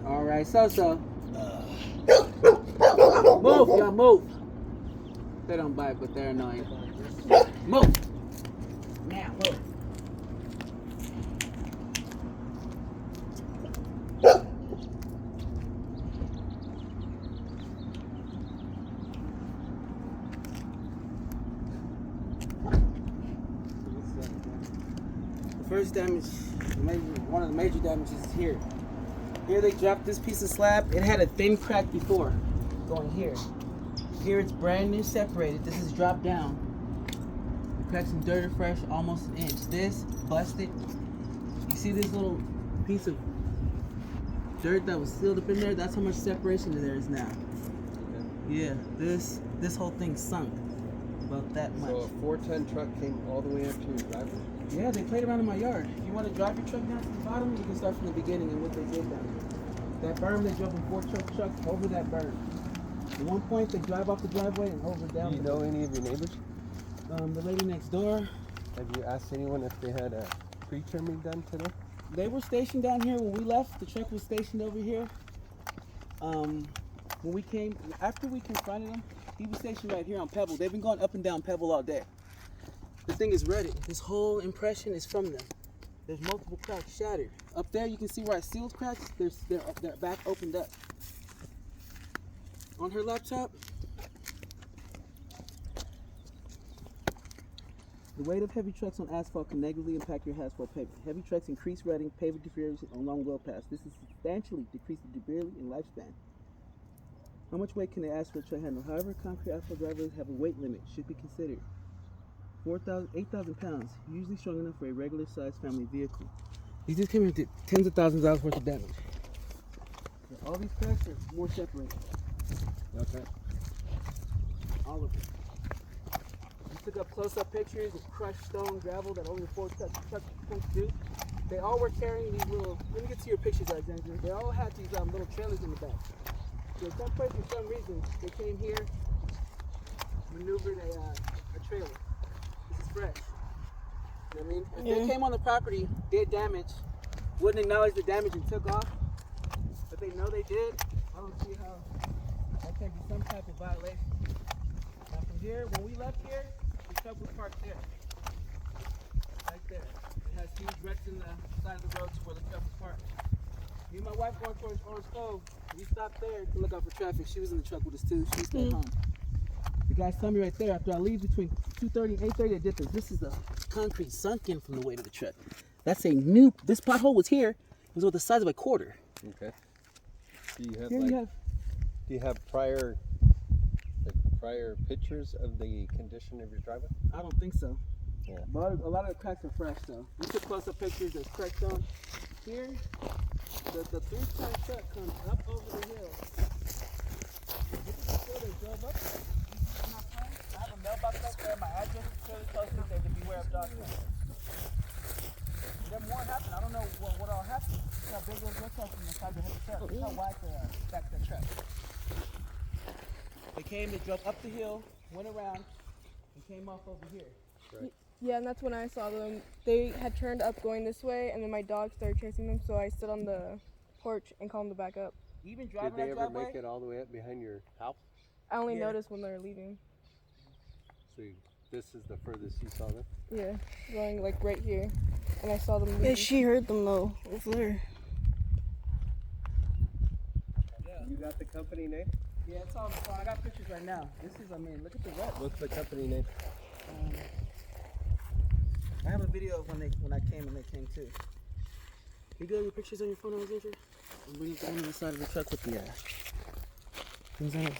All right, so. Move, y'all move. They don't bite, but they're annoying. Move. Now, move. The first damage, one of the major damages is here. Here they dropped this piece of slab. It had a thin crack before, going here. Here it's brand new separated. This is dropped down. The crack's in dirt or fresh, almost an inch. This, busted. You see this little piece of dirt that was sealed up in there? That's how much separation there is now. Yeah, this whole thing sunk. About that much. So a 4-ton truck came all the way up to your driveway? Yeah, they played around in my yard. If you want to drive your truck down to the bottom, you can start from the beginning and what they did down there. That berm, they drove in 4 trucks over that berm. At one point, they drive off the driveway and over down. Do you know any of your neighbors? The lady next door. Have you asked anyone if they had a pre-trimming done today? They were stationed down here when we left. The truck was stationed over here. When we came, after we confronted him, he was stationed right here on Pebble. They've been going up and down Pebble all day. The thing is ready. This whole impression is from them. There's multiple cracks shattered. Up there, you can see where I sealed cracks. Their back opened up. On her laptop, the weight of heavy trucks on asphalt can negatively impact your asphalt pavement. Heavy trucks increase rutting, pavement deterioration on long wheel paths. This is substantially decrease the durability and lifespan. How much weight can the asphalt truck handle? However, concrete asphalt drivers have a weight limit. Should be considered. 8,000 pounds, usually strong enough for a regular sized family vehicle. These just came here and did tens of thousands of dollars worth of damage. All these cracks are more separated. Okay. All of them. We took up close-up pictures of crushed stone, gravel that only the 4 trucks do. They all were carrying these little, let me get to your pictures, Alexander. They all had these little trailers in the back. So at some point, for some reason, they came here, maneuvered a trailer. This is fresh. You know what I mean? If they came on the property, did damage, wouldn't acknowledge the damage and took off, but they know they did, I don't see how that can be some type of violation. Now from here, when we left here, the truck was parked there. Right there. It has huge wrecks in the side of the road to where the truck was parked. Me and my wife going towards Orange Cove, we stopped there to look out for traffic. She was in the truck with us too. She stayed home. The guys tell me right there, after I leave between 2:30 and 8:30, I did this. This is the concrete sunk in from the weight of the truck. That's a new, this pothole was here. It was with the size of a quarter. Okay. Do you have Here do you have prior pictures of the condition of your driveway? I don't think so. Yeah. But a lot of the cracks are fresh though. We took close-up pictures. There's cracks on here. The 3-ton truck comes up over the hill. This is before they drove up there. I have a mailbox up there. My address is really close to there to beware of dog kennels. Then more happened. I don't know what all happened. Look how big those looks like from the side of the heavy truck. Look how wide the back of the truck. They came, they drove up the hill, went around, and came off over here. Right. Yeah, and that's when I saw them. They had turned up going this way, and then my dog started chasing them, so I stood on the porch and called them to back up. Even Did driving they that ever driveway, make it all the way up behind your house? I only Yeah. noticed when they were leaving. So this is the furthest you saw them? Yeah, going like right here, and I saw them leave. Yeah, she heard them though, over there. You got the company name? yeah, it's all on the phone. I got pictures right now. This is, I mean, look at the wreck. What's the company name? I have a video of when I came and they came too. You got any pictures on your phone, Alexander? I'm bringing the one on the side of the truck with the things on it.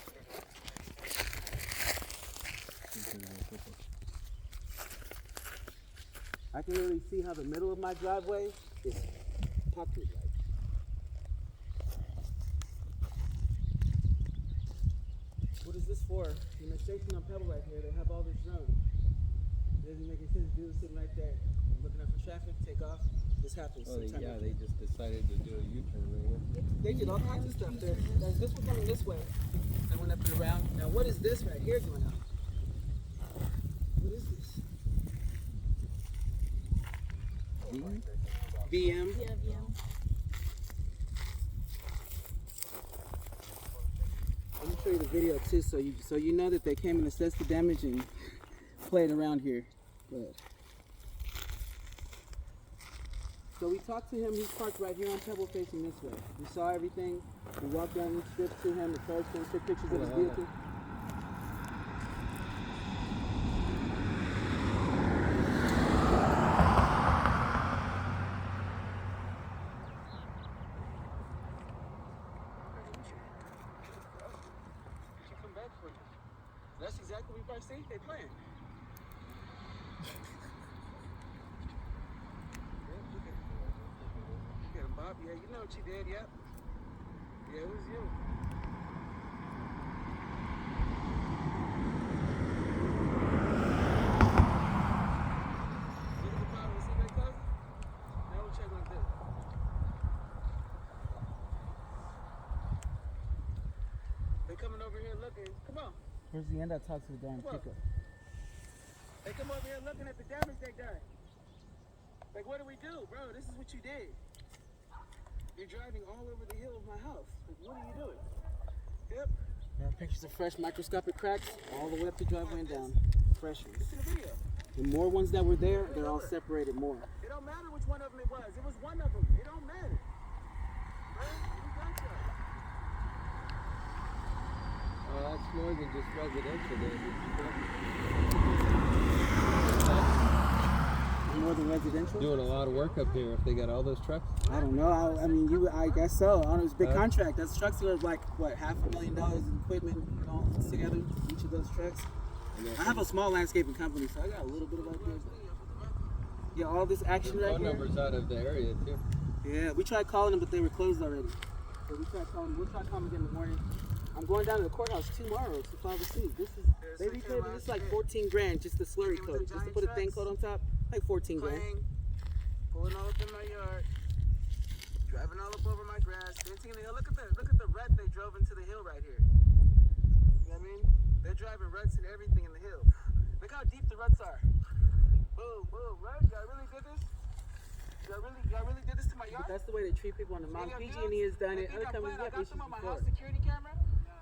I can really see how the middle of my driveway is puckered like. What is this for? When they're stationed on Pebble right here, they have all this room. It doesn't make any sense to do this sitting right there. Looking out for traffic, take off. This happens. Oh, sometime yeah, after. they just decided to do a U-turn right here. They did all kinds of stuff there. This was coming this way. I went up and around. Now what is this right here going on? What is this? VM? Yeah, yeah. show you the video too, so you know that they came and assessed the damage and played around here. Good. So we talked to him. He's parked right here on Pebble, facing this way. We saw everything. We walked down each strip to him, approached him, took pictures of his vehicle. That's exactly what we probably see. They playing. Look at him, Bob. Yeah, you know what you did, yep. Yeah, it was you. Look at the bottom. See that close? Now we'll check like this. They coming over here looking. Come on. Where's the end that talks to the darn pickup? They come over here looking at the damage they done. Like, what do we do, bro? This is what you did. You're driving all over the hill of my house. Like, what are you doing? Yep. Yeah, pictures of fresh microscopic cracks all the way up the driveway and down. Fresh ones. It's in the video. The more ones that were there, they're all separated more. It don't matter which one of them it was. It was one of them. It don't matter. Right? We got you. Oh, that's more than just residential damage. More than residential? Doing a lot of work up here if they got all those trucks. I don't know. I mean, I guess so. I don't know. It's a big contract. Those trucks are like, what, $500,000 in equipment, you know, together, each of those trucks. I have a small landscaping company, so I got a little bit of ideas. Yeah, all this action right Phone here. numbers out of the area too. Yeah, we tried calling them, but they were closed already. So we tried calling them. We'll try calling them again in the morning. I'm going down to the courthouse tomorrow to file receipt. This is, they retailing this like 14 grand, just the slurry coat. Just to put a thin coat on top, like 14 grand. Pulling all up in my yard, driving all up over my grass, dancing in the hill. Look at the rut they drove into the hill right here. You know what I mean? They're driving ruts and everything in the hill. Look how deep the ruts are. Boom, boom, right? Y'all really did this? Y'all really did this to my yard? But that's the way they treat people on the mountain. PG&E has done it. Other companies have issues before. I got them on my house security camera.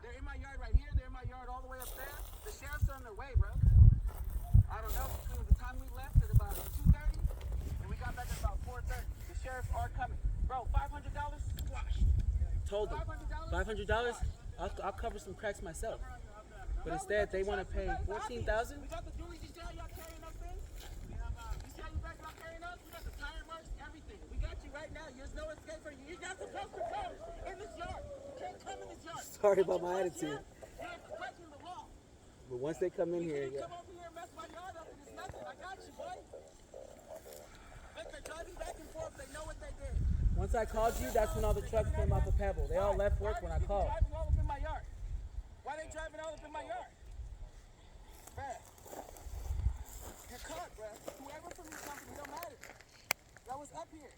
They're in my yard right here. They're in my yard all the way up there. The sheriff's on their way, bro. I don't know. Between the time we left at about 2:30 and we got back at about 4:30, the sheriffs are coming. Bro, $500? Squash. Told them. $500? I'll cover some cracks myself. But instead, they want to pay $14,000. We got the dualies. You see how y'all carrying up things? You see how you guys not carrying up? We got the tire marks, everything. We got you right now. There's no escape for you. You're not supposed to come in this yard. You can't come in this yard. Sorry about my attitude. You're breaking the law. But once they come in here, yeah. Come over here and mess my yard up and it's nothing. I got you, boy. Look, they're driving back and forth. They know what they did. Once I called you, that's when all the trucks came off of Pebble. They all left work when I called. Why are they driving all up in my yard? Why are they driving all up in my yard? Bruh. You're caught, bruh. Whoever from this company, don't matter. That was up here.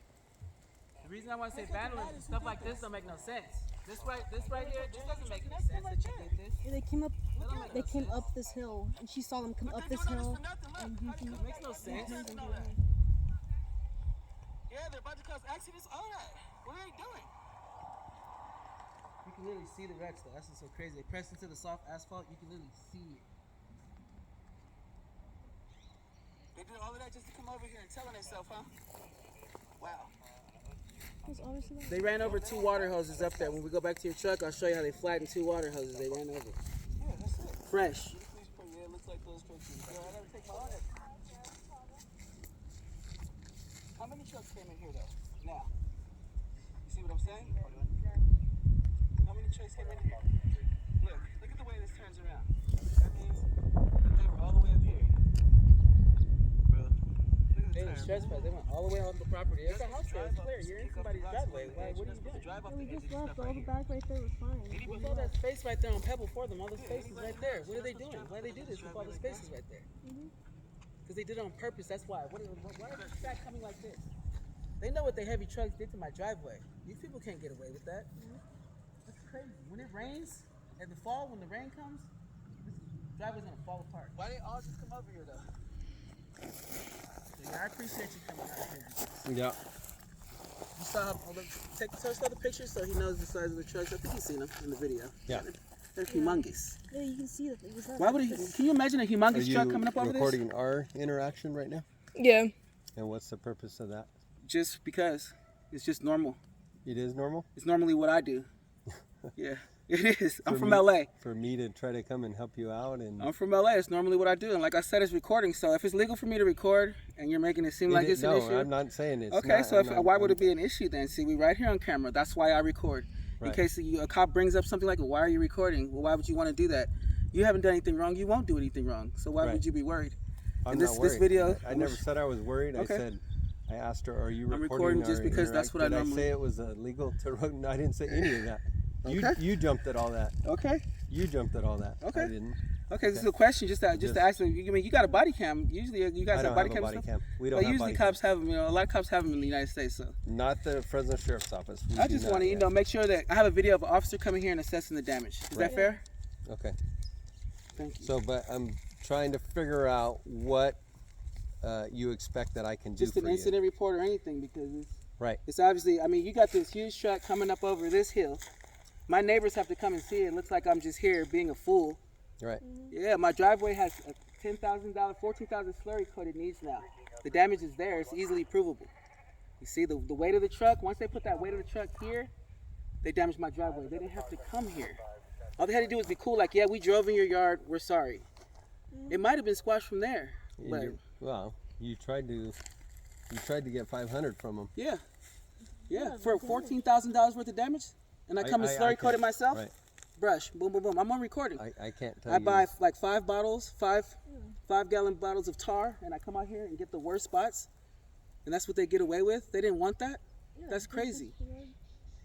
The reason I want to say vandalism, stuff like this don't make no sense. This right here, this doesn't make any sense that you did this. Yeah, they came up this hill, and she saw them come up this hill. And It makes no sense. Yeah, they're about to cause accidents. All that. What are they doing? You can literally see the wrecks though. That's what's so crazy. They press into the soft asphalt. You can literally see it. They did all of that just to come over here and telling themselves, huh? Wow. They ran over 2 water hoses up there. When we go back to your truck, I'll show you how they flattened 2 water hoses. They ran over. Yeah, that's it. Fresh. Yeah, it looks like those trucks. I gotta take my audit. How many trucks came in here though? Now. You see what I'm saying? How many trucks came in here? Look at the way this turns around. That means that they were all the way up here. Bro, look at the turn. They went all the way on the property. There's a house there. It's clear. You're in somebody's driveway. What are you doing? we just left. All the back right there was fine. With all that space right there on Pebble for them, all the space is right there. What are they doing? Why do they do this with all the spaces right there? Because they did it on purpose. That's why. Why is this track coming like this? They know what the heavy trucks did to my driveway. These people can't get away with that. That's crazy. When it rains, in the fall, when the rain comes, this driveway's gonna fall apart. Why they all just come over here though? Yeah, I appreciate you coming out here. Yeah. You saw how, take the other pictures so he knows the size of the trucks. I think he's seen them in the video. Yeah. They're humongous. Yeah, you can see that it was up. Why would can you imagine a humongous Are truck you coming up over recording our interaction right now? Yeah. And what's the purpose of that? this? Just because it's just normal. It is normal It's normally what I do. Yeah, it is. I'm For from me- LA. for me to try to come and help you out, and I'm from LA. It's normally what I do. And like I said, it's recording. So if it's legal for me to record and you're making it seem like it's no, an issue. I'm not saying it's Okay, not, so I'm not- why would it be an issue then? See, we right here on camera. That's why I record. In Right. case a cop brings up something like, why are you recording? Well, why would you want to do that? You haven't done anything wrong. You won't do anything wrong. So why Right. would you be worried? I'm and not this worried. video- I never said I was worried. Okay. I said, I asked her, "Are you I'm recording?" recording just our because that's what I Did normally- say it was illegal to? No, I didn't say any of that. Okay. You jumped at all that. Okay. You jumped at all that. Okay. I didn't. Okay, this is a question just to ask them. I mean, you got a body cam. Usually, you guys I don't have body have a cam body stuff. cam. We don't But have usually body cops have them. A lot of cops have them in the United States. So Not the Fresno Sheriff's Office. We I do just not want to, yet. make sure that I have a video of an officer coming here and assessing the damage. Is Right. that fair? Okay. Thank you. So, but I'm trying to figure out what you expect that I can do Just for an you. incident report or anything because Right. it's obviously. I mean, you got this huge truck coming up over this hill. My neighbors have to come and see it. It looks like I'm just here being a fool. Right. Yeah, my driveway has a $10,000, $14,000 slurry coat it needs now. The damage is there. It's easily provable. You see the weight of the truck. Once they put that weight of the truck here, they damaged my driveway. They didn't have to come here. All they had to do was be cool. Like, yeah, we drove in your yard. We're sorry. It might have been squashed from there. And But well, you tried to get 500 from them. yeah, for $14,000 worth of damage, and I come and slurry coat it can't- myself. Right. Brush, boom, boom, boom. I'm on recording. I can't tell I you. buy like 5 bottles, 5-gallon bottles of tar, and I come out here and get the worst spots, and that's what they get away with. They didn't want that. That's crazy.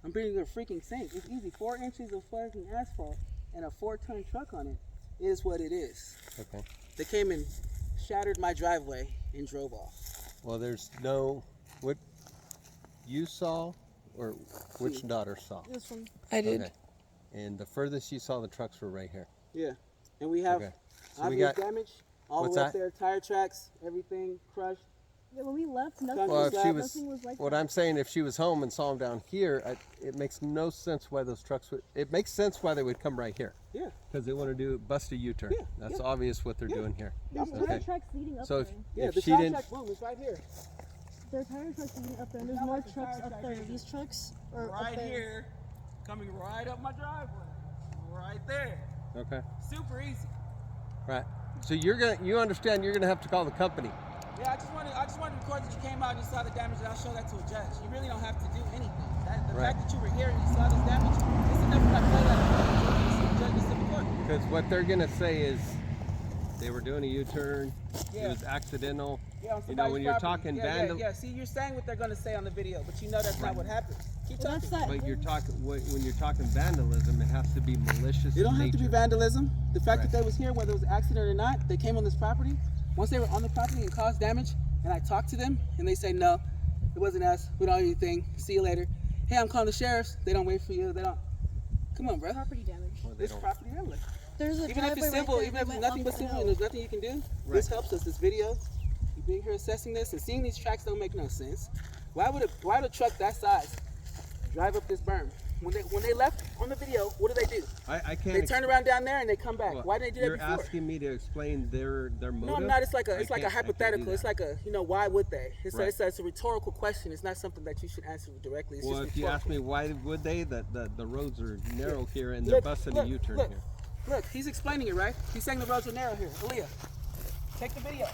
I'm bringing a freaking sink. It's easy. 4 inches of fucking asphalt and a 4-ton truck on it is what it is. Okay. They came and shattered my driveway and drove off. Well, there's no what you saw, or which daughter saw. This one. I did. Okay. And the furthest you saw the trucks were right here. Yeah, and we have Okay. So we obvious got. damage all what's the way up that? there. Tire tracks, everything crushed. Yeah, when we left, nothing, Well, if she was, nothing was like what that. I'm saying, if she was home and saw them down here, it makes no sense why those trucks would. It makes sense why they would come right here, Yeah, because they want to do bust a U-turn. Yeah, That's yeah. obvious what they're Yeah. doing here. There's Okay. tire tracks leading up So if, there. yeah. if The she tire didn't, track boom is right here. There are tire tracks leading up there, and there's Not more like the trucks tire up track there. right These trucks are up Right there. here, coming right up my driveway. Right there. okay, Super easy. right. So you understand you're gonna have to call the company. Yeah, I just wanted to record that you came out and you saw the damage, and I'll show that to a judge. You really don't have to do anything. The Right. fact that you were here and you saw this damage, it's enough for I play that judge in civil court. Because what they're gonna say is they were doing a U-turn. Yeah. It was accidental. Yeah, on You know, when somebody's you're property. talking yeah, vandal, Yeah, see, you're saying what they're going to say on the video, but you know that's not what happened. Keep Well, talking. that's that. but you're talking when you're talking vandalism, it has to be malicious. It don't in have to be nature. vandalism. The fact Right. that they was here, whether it was an accident or not, they came on this property. Once they were on the property and caused damage, and I talked to them, and they say, no, it wasn't us. We don't have anything. See you later. Hey, I'm calling the sheriffs. They don't wait for you. They don't. Come on, bro. Property damage. Well, they This don't- property damage. There's a Even if driveway it's right simple, there. even We if it's went nothing up but the simple hill. and there's nothing you can do, this helps us. This video, you being here assessing this and seeing these tracks don't make no sense. Why would a truck that size drive up this berm? When they left on the video, what do they do? I can't. They turn around down there and they come back. well, Why didn't they do that You're before? asking me to explain their motive. No, I'm not. It's like a I can't do hypothetical. that. It's like a why would they? Right. It's a rhetorical question. It's not something that you should answer directly. It's Well, just if you ask rhetorical. me why would they, the roads are narrow here and they're busting a U-turn look, here. Look, he's explaining it, right? He's saying the roads are narrow here. Aaliyah, take the video.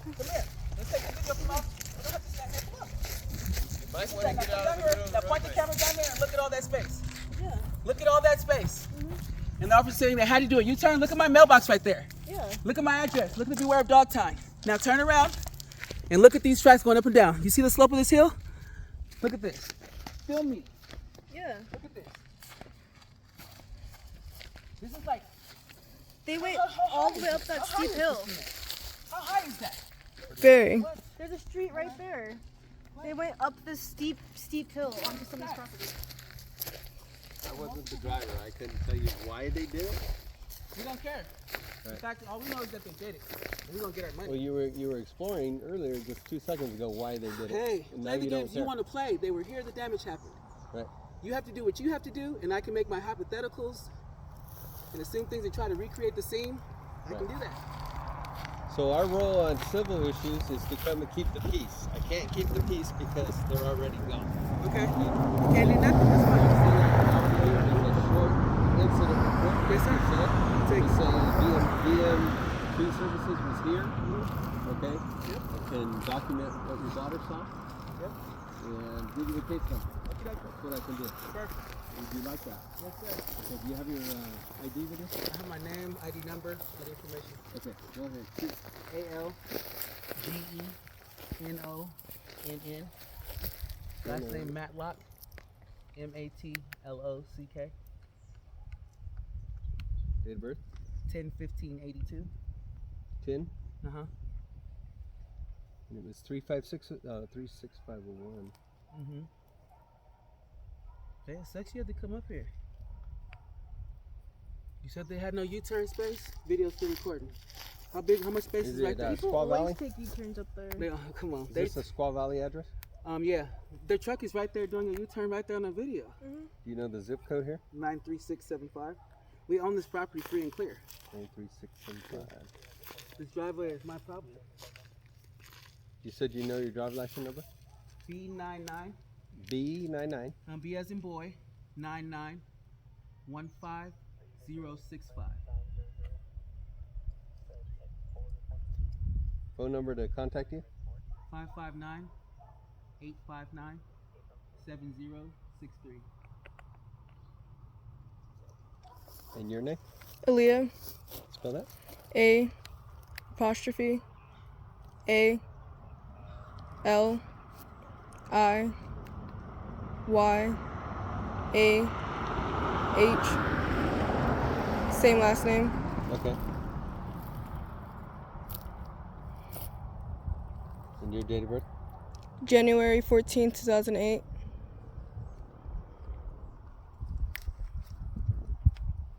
Come here. Let's take the video from off. We don't have to stand there. Come on. Now point the camera down there and look at all that space. Yeah. Look at all that space. And the officer saying they had to do a U-turn. Look at my mailbox right there. Yeah. Look at my address. Look at the beware of dog time. Now turn around and look at these tracks going up and down. You see the slope of this hill? Look at this. Film me. Yeah. Look at this. This is like, They went How all high the is way up this? that How high steep is hill. this thing? How high is that? Very. There's a street right there. They went up this steep hill onto somebody's property. I wasn't the driver. I couldn't tell you why they did it. We don't care. In Right. fact, all we know is that they did it. We're gonna get our money. Well, you were exploring earlier, just 2 seconds ago, why they did it. Hey, and now play the you don't games you care. want to play. They were here, the damage happened. Right. You have to do what you have to do, and I can make my hypotheticals and assume things and try to recreate the scene, I can do that. So our role on civil issues is to come and keep the peace. I can't keep the peace because they're already gone. Okay. Can't do nothing. That's fine. There's a short incident report. Yes, sir. We say VM Tree Services was here. Okay. Yep. Can document what your daughter saw Yep. and give you the case number. Okay. That's what I can do. Perfect. Would you like that? Yes, sir. Okay. Do you have your ID with you? I have my name, ID number, that information. Okay. Go ahead. Shoot. ALGENONN. Last name Matlock. MATLOCK. Date of birth? 10/15/82. 10. Uh-huh. And it was 36501. Mm-hmm. Hey, it sucks you had to come up here. You said they had no U-turn space? Video's still recording. How much space is Is right it, there? People Squaw always Valley? take U-turns up there. They, come on. Is this a Squaw Valley address? Yeah. Their truck is right there doing a U-turn right there on the video. Mm-hmm. Do you know the zip code here? 93675. We own this property free and clear. 93675. This driveway is my property. You said you know your driver's license number? B99. B99. B as in boy. 9915065. Phone number to contact you? 559-859-7063. And your name? Aaliyah. Spell that. A apostrophe A L I Y A H. Same last name. Okay. And your date of birth? January 14th, 2008.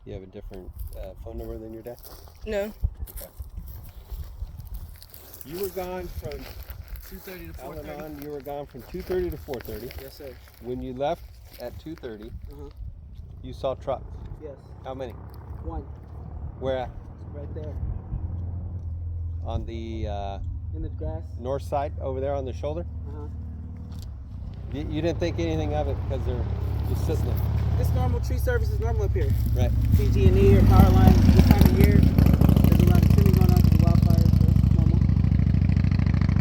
You have a different phone number than your dad? No. You were gone from 2:30 to 4:30. Al-Anon, you were gone from 2:30 to 4:30. Yes, sir. When you left at 2:30, Uh-huh. you saw trucks. Yes. How many? One. Where at? Right there. On the In the grass. north side over there on the shoulder? Uh-huh. You didn't think anything of it because they're just sitting there. This normal tree service is normal up here. Right. PG&E or power lines this time of year. There's a lot of trimming going on for the wildfires, so it's normal.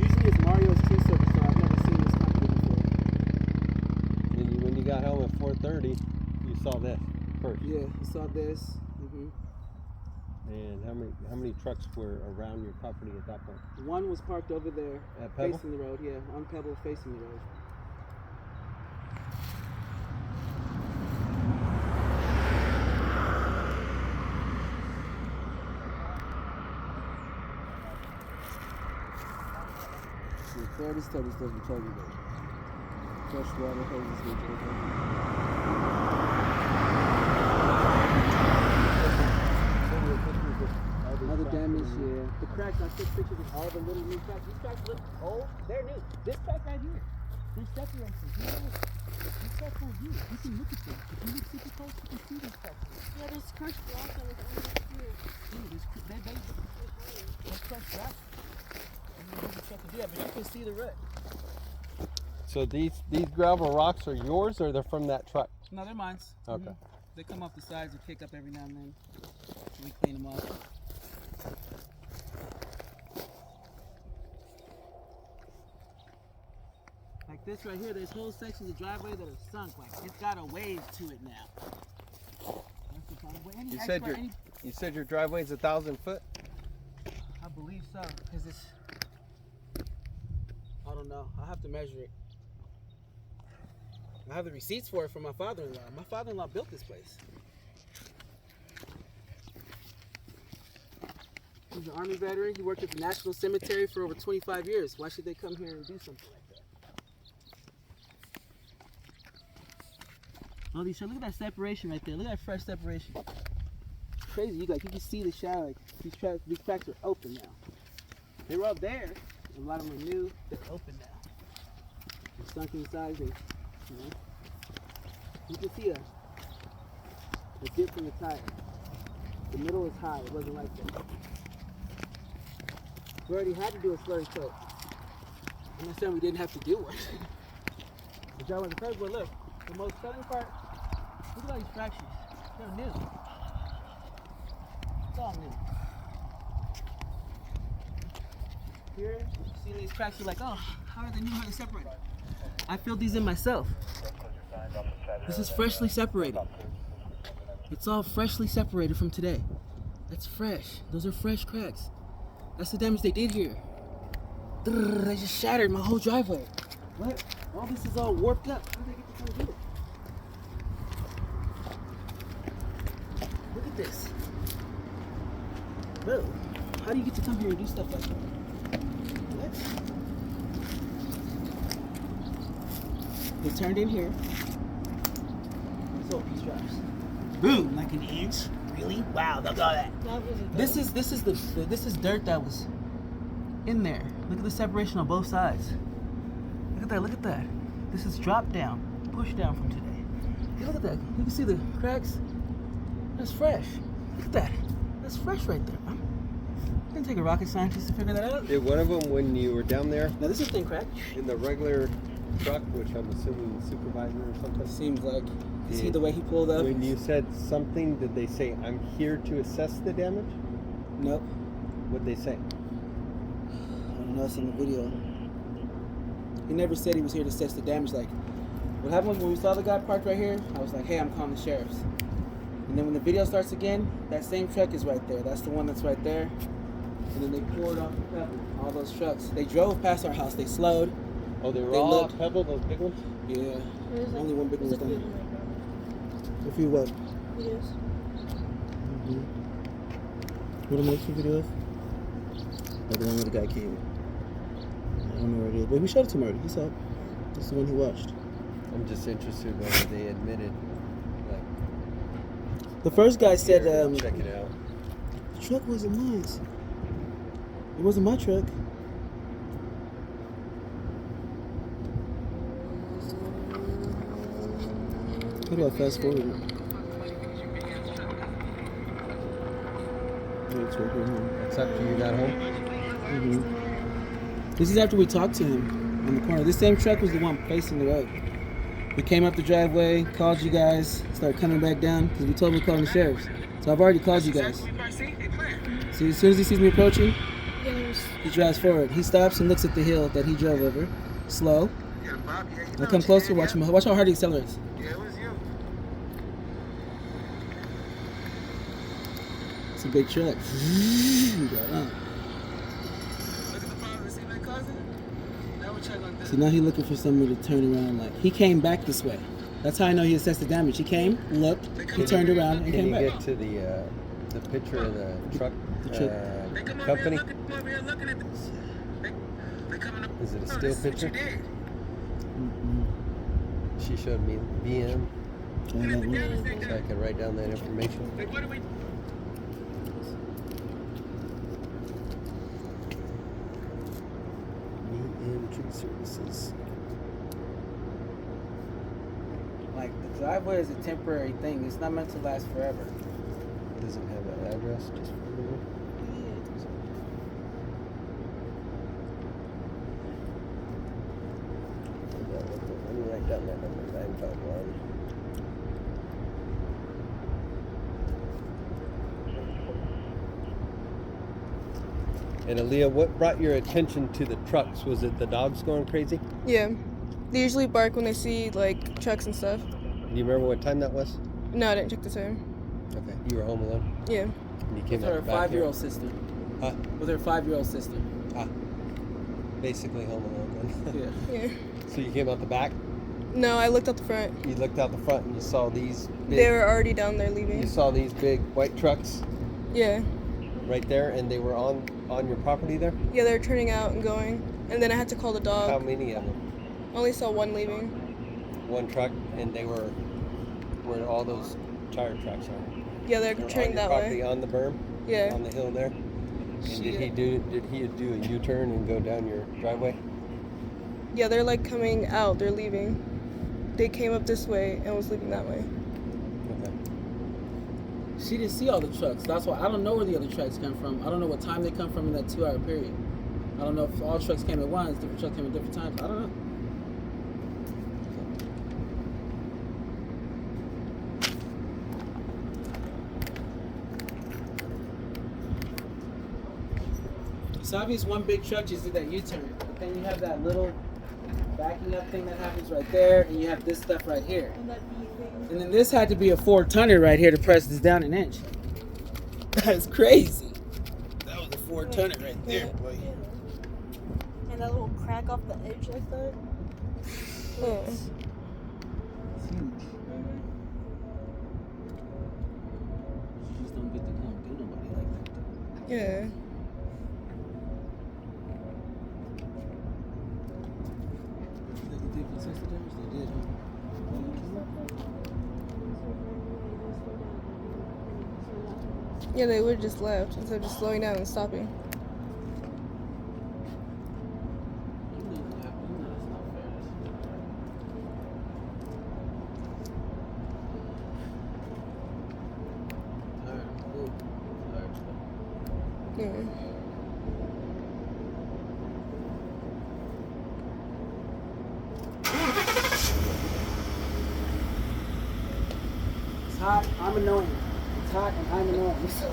Usually it's Mario's tree service, so I've never seen this company before. And when you got home at 4:30, you saw this first. Yeah, I saw this. Mm-hmm. And how many trucks were around your property at that point? One was parked over there, At Pebble? facing the road. Yeah, on Pebble, facing the road. Florida studies doesn't tell you that. Fresh water hoses will go Other damage, yeah. The cracks, I took pictures of all the little new cracks. These cracks look old, they're new. This crack right here, there's separations. You know, these cracks are new. You can look at them. If you look super close, you can see these cracks. Yeah, there's crushed block on the here. There's crushed grass. Yeah, but you can see the rut. So these gravel rocks are yours or they're from that truck? No, they're mine. Okay. They come off the sides and kick up every now and then. We clean them off. Like this right here, there's whole sections of driveway that are sunk. Like it's got a wave to it now. That's the problem. But any You said your driveway's 1,000 foot? I believe so, because it's. I don't know. I'll have to measure it. I have the receipts for it from my father-in-law. My father-in-law built this place. He's an Army veteran. He worked at the National Cemetery for over 25 years. Why should they come here and do something like that? Oh, look at that separation right there. Look at that fresh separation. Crazy. You can see the shadow. Like, these cracks are open now. They were up there. A lot of them are new. They're open now. They're sunk inside. You can see a dip from the tire. The middle is high. It wasn't like that. We already had to do a slurry coat. I'm not saying we didn't have to do one. The job on the curb, but look, the most telling part, look at all these fractures. They're new. It's all new. Here, you see these cracks, you're like, oh, how are they new? How are they separated? I filled these in myself. This is freshly separated. It's all freshly separated from today. That's fresh. Those are fresh cracks. That's the damage they did here. They just shattered my whole driveway. What? All this is all warped up. How did they get to come do it? Look at this. Bro, how do you get to come here and do stuff like that? What? They turned in here. So these drops. Boom, like an inch. Really? Wow, look at all that. This is dirt that was in there. Look at the separation on both sides. Look at that, look at that. This is drop down, push down from today. Look at that. You can see the cracks. That's fresh. Look at that. That's fresh right there, man. Didn't take a rocket scientist to figure that out. Did one of them, when you were down there Now this is thin crack. in the regular truck, which I'm assuming the supervisor or something, Seems like. You see the way he pulled up? when you said something, did they say, I'm here to assess the damage? Nope. What'd they say? I don't know, it's in the video. He never said he was here to assess the damage. Like, what happened was when we saw the guy parked right here, I was like, hey, I'm calling the sheriffs. And then when the video starts again, that same truck is right there. That's the one that's right there. And then they poured off the pebble, all those trucks. They drove past our house, they slowed. Oh, they were They all looked- pebble, those big ones? Yeah, There's only one big one was there's a done. few right A few what? now. Videos. What am I making video of? Oh, the one where the guy came. I don't know where it is, but we showed it to him already. He saw it. That's the one he watched. I'm just interested whether they admitted, like, The first guy said, check it out. the truck wasn't mine. It wasn't my truck. How do I fast forward it? Oh, it's right here. It's after you got home? Mm-hmm. This is after we talked to him on the corner. This same truck was the one facing the road. We came up the driveway, called you guys, started coming back down because we told him we're calling the sheriffs. So I've already called you guys. See, as soon as he sees me approaching, he drives forward. He stops and looks at the hill that he drove over, slow. I come closer, watch him. Watch how hard he accelerates. Yeah, it was you. It's a big truck. He got on. Look at the problem. See my cousin? Now we're checking on this. So now he's looking for somebody to turn around. Like he came back this way. That's how I know he assessed the damage. He came, looked, he turned around, and Can came you back. get to the picture of the truck The truck. They come company? over here looking at this. They coming up. Is it a No, still this is what picture? you did. Mm-mm. She showed me BM, Oh, that one. so I can write down that information. Like, what do we? BM Tree Services. Like the driveway is a temporary thing. It's not meant to last forever. Does it have an address just for the Let me write down that number, 951. And Aaliyah, what brought your attention to the trucks? Was it the dogs going crazy? Yeah. They usually bark when they see like trucks and stuff. Do you remember what time that was? No, I didn't check the time. Okay. You were home alone? Yeah. And you came With her out the back here? 5-year-old sister. Huh? With her 5-year-old sister. Basically home alone then. Yeah. Yeah. So you came out the back, No, I looked out the front. you looked out the front and you saw these big, They were already down there you leaving. saw these big white trucks Yeah. right there, and they were on your property there? Yeah, they were turning out and going. And then I had to call the How dog. many of them? Only saw one leaving. One truck, and they were where all those tire tracks are. Yeah, they're They're on turning your that property, way. on the berm, Yeah. on the hill there. And did he do a U-turn and go down your driveway? Yeah, they're like coming out. They're leaving. They came up this way and was leaving that way. Okay. She didn't see all the trucks. That's why I don't know where the other trucks come from. I don't know what time they come from in that 2 hour period. I don't know if all trucks came at once, different trucks came at different times. I don't know. It's obvious one big truck just did that U-turn. But then you have that little backing up thing that happens right there, and you have this stuff right here. And that V thing. And then this had to be a 4-tonner right here to press this down an inch. That's crazy. That was a 4-tonner right there, boy. And that little crack off the edge like that. Yeah. It's huge. You just don't get to come do nobody like that. Yeah. They could take sense of damage? They did, huh? Yeah, they would have just left instead of just slowing down and stopping. You know what happened. You know that's not fair. Tired. Ooh. Tired. Yeah. It's hot. I'm annoying. It's hot and I'm annoying. So,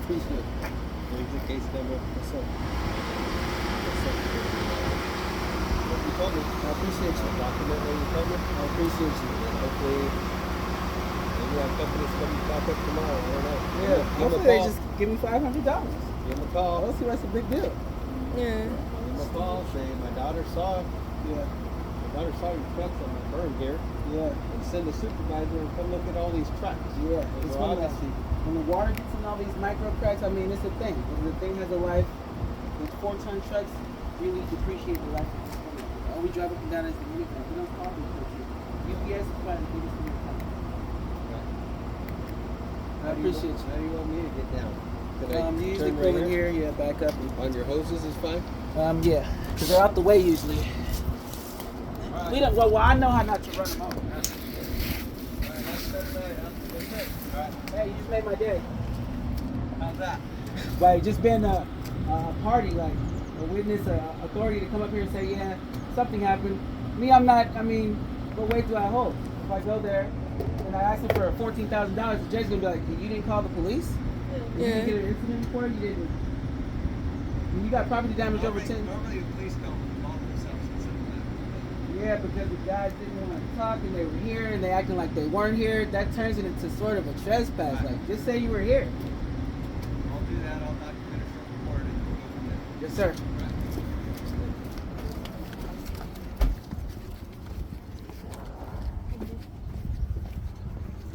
appreciate it. Here's the case number. What's up? What you told me. I appreciate you. Document what you told me. I appreciate you. Hopefully, maybe our company's coming back up tomorrow. I don't know. Yeah. Give 'em a Hopefully they call. just give me $500. Give 'em a Oh, call. let's see, that's a big deal. Yeah. Give 'em a call. Say my daughter saw. Yeah. My daughter saw your trucks on the burn here. Yeah. And send a supervisor and come look at all these trucks. Yeah. Those It's are when obviously. when the water gets in all these micro cracks, I mean, it's a thing. The thing has a life. These 4-ton trucks really depreciate the life of this thing. All we drive up and down is the unit. We don't call them UPS is probably the biggest thing in the country. I appreciate you. How do you want me to get down? Could I You usually turn pull right in here, yeah, back up. On your hoses is fine? Yeah, because they're out the way usually. We don't. Well, I know how not to run them over. Hey, you just made my day. How's that? Like, just been a party, like a witness, authority to come up here and say, yeah, something happened. Me, I'm not. I mean, what weight do I hold? If I go there and I ask them for $14,000, the judge's gonna be like, you didn't call the police? You Yeah. didn't get an incident report? You didn't. You got property damage over 10. Normally the police don't involve themselves in something like Yeah, because the guys didn't want to talk and they were here and they acting like they weren't here. That turns it into sort of a trespass. Like, just say you were here. that. I'll do that. I'll document a short report and we'll go from there. Yes, sir.